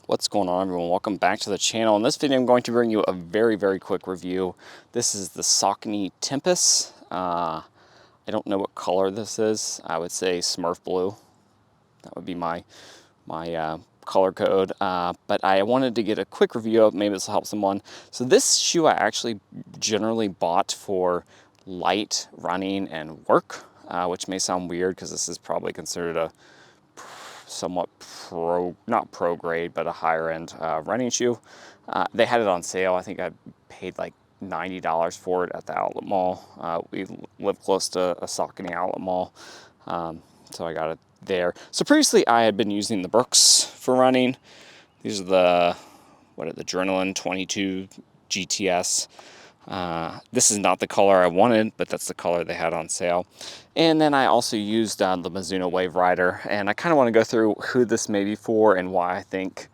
What's going on, everyone? Welcome back to the channel. In this video, I'm going to bring you a very quick review. This is the Saucony Tempus. I don't know what color this is. I would say Smurf blue. That would be my color code. But I wanted to get a quick review of. Maybe this will help someone. So this shoe I actually generally bought for light running and work, which may sound weird because this is probably considered a somewhat not pro grade, but a higher end running shoe. They had it on sale. I think I paid like $90 for it at the outlet mall. We live close to a Saucony outlet mall, so I got it there. So previously I had been using the Brooks for running. These are the Adrenaline 22 GTS. This is not the color I wanted, but that's the color they had on sale. And then I also used the Mizuno Wave Rider, and I kind of want to go through who this may be for and why I think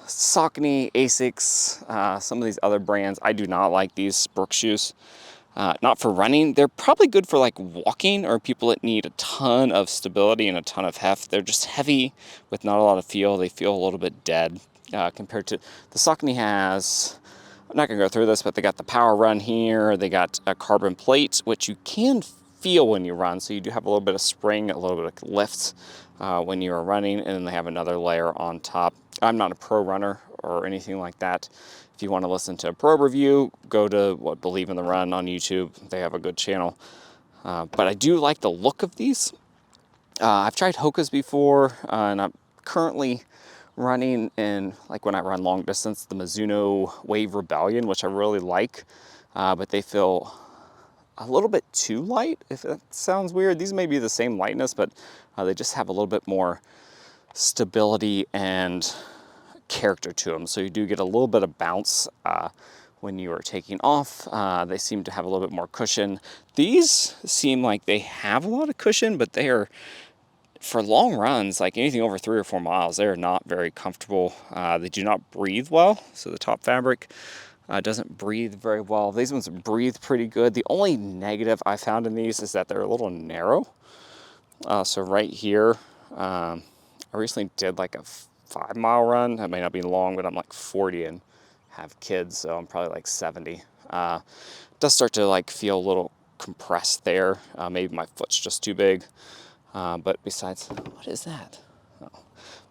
Saucony, Asics, some of these other brands, I do not like these Brooks shoes. Not for running. They're probably good for like walking or people that need a ton of stability and a ton of heft. They're just heavy with not a lot of feel. They feel a little bit dead compared to the Saucony has. I'm not going to go through this, but they got the power run here. They got a carbon plate, which you can feel when you run. So you do have a little bit of spring, a little bit of lift when you are running. And then they have another layer on top. I'm not a pro runner or anything like that. If you want to listen to a pro review, go to Believe in the Run on YouTube. They have a good channel. But I do like the look of these. I've tried Hoka's before, and I'm currently running in, like when I run long distance, the Mizuno Wave Rebellion, which I really like, but they feel a little bit too light, if that sounds weird. These may be the same lightness, but they just have a little bit more stability and character to them. So you do get a little bit of bounce when you are taking off. They seem to have a little bit more cushion. These seem like they have a lot of cushion, but they are, for long runs, like anything over 3 or 4 miles, they are not very comfortable. They do not breathe well. So the top fabric doesn't breathe very well. These ones breathe pretty good. The only negative I found in these is that they're a little narrow. So right here, I recently did like a 5-mile run. That may not be long, but I'm like 40 and have kids, so I'm probably like 70. It does start to like feel a little compressed there. Maybe my foot's just too big. But besides, what is that? Oh.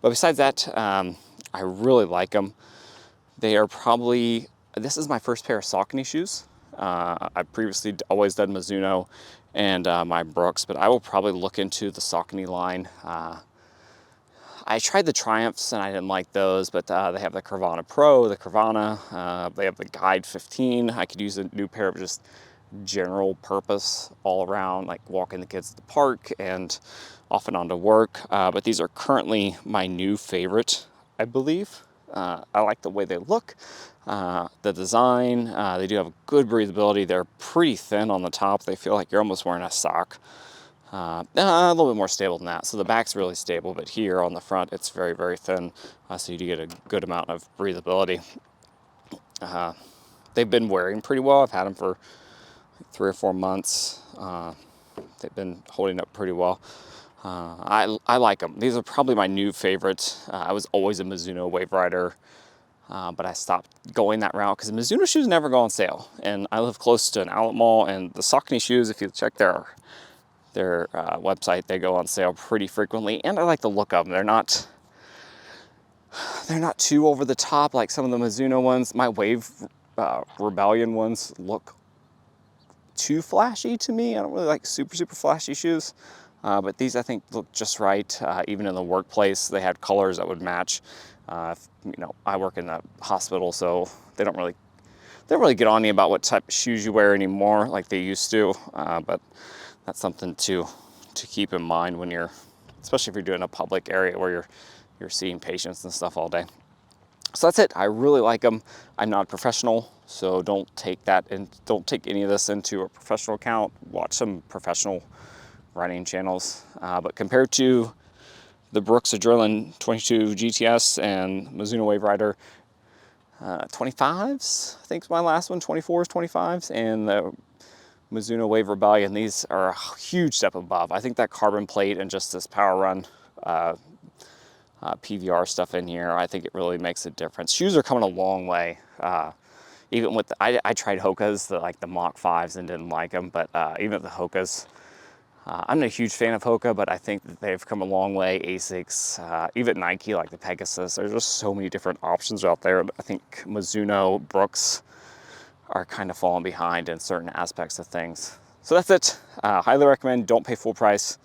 But besides that, I really like them. They are probably, this is my first pair of Saucony shoes. I've previously always done Mizuno and my Brooks, but I will probably look into the Saucony line. I tried the Triumphs and I didn't like those, but they have the Carvana Pro, the Carvana, they have the Guide 15. I could use a new pair of just general purpose all around, like walking the kids to the park and off and on to work. But these are currently my new favorite, I believe. I like the way they look, the design. They do have good breathability. They're pretty thin on the top. They feel like you're almost wearing a sock. A little bit more stable than that. So the back's really stable, but here on the front, it's very thin. So you do get a good amount of breathability. They've been wearing pretty well. I've had them for 3 or 4 months. They've been holding up pretty well. I like them. These are probably my new favorites. I was always a Mizuno Wave Rider, but I stopped going that route because the Mizuno shoes never go on sale. And I live close to an outlet mall, and the Saucony shoes, if you check their website, they go on sale pretty frequently. And I like the look of them. They're not too over the top like some of the Mizuno ones. My Wave Rebellion ones look too flashy to me. I don't really like super flashy shoes, but these I think look just right. Even in the workplace, they had colors that would match. You know, I work in a hospital, so they don't really get on me about what type of shoes you wear anymore like they used to. But that's something to keep in mind when you're, especially if you're doing a public area where you're seeing patients and stuff all day. So that's it. I really like them. I'm not a professional, so don't take any of this into a professional account. Watch some professional running channels. But compared to the Brooks Adrenaline 22 GTS and Mizuno Wave Rider 25s, I think is my last one, 24s, 25s, and the Mizuno Wave Rebellion, these are a huge step above. I think that carbon plate and just this power run PVR stuff in here. I think it really makes a difference. Shoes are coming a long way. Even with I tried Hoka's, like the Mach 5s, and didn't like them, but even the Hoka's, I'm not a huge fan of Hoka, but I think that they've come a long way. Asics, even Nike, like the Pegasus. There's just so many different options out there. I think Mizuno, Brooks are kind of falling behind in certain aspects of things. So that's it. Highly recommend. Don't pay full price.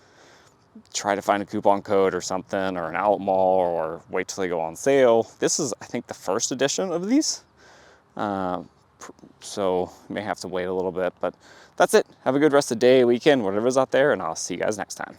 Try to find a coupon code or something, or an outlet mall, or wait till they go on sale. This is, I think, the first edition of these. So you may have to wait a little bit, but that's it. Have a good rest of the day, weekend, whatever's out there, and I'll see you guys next time.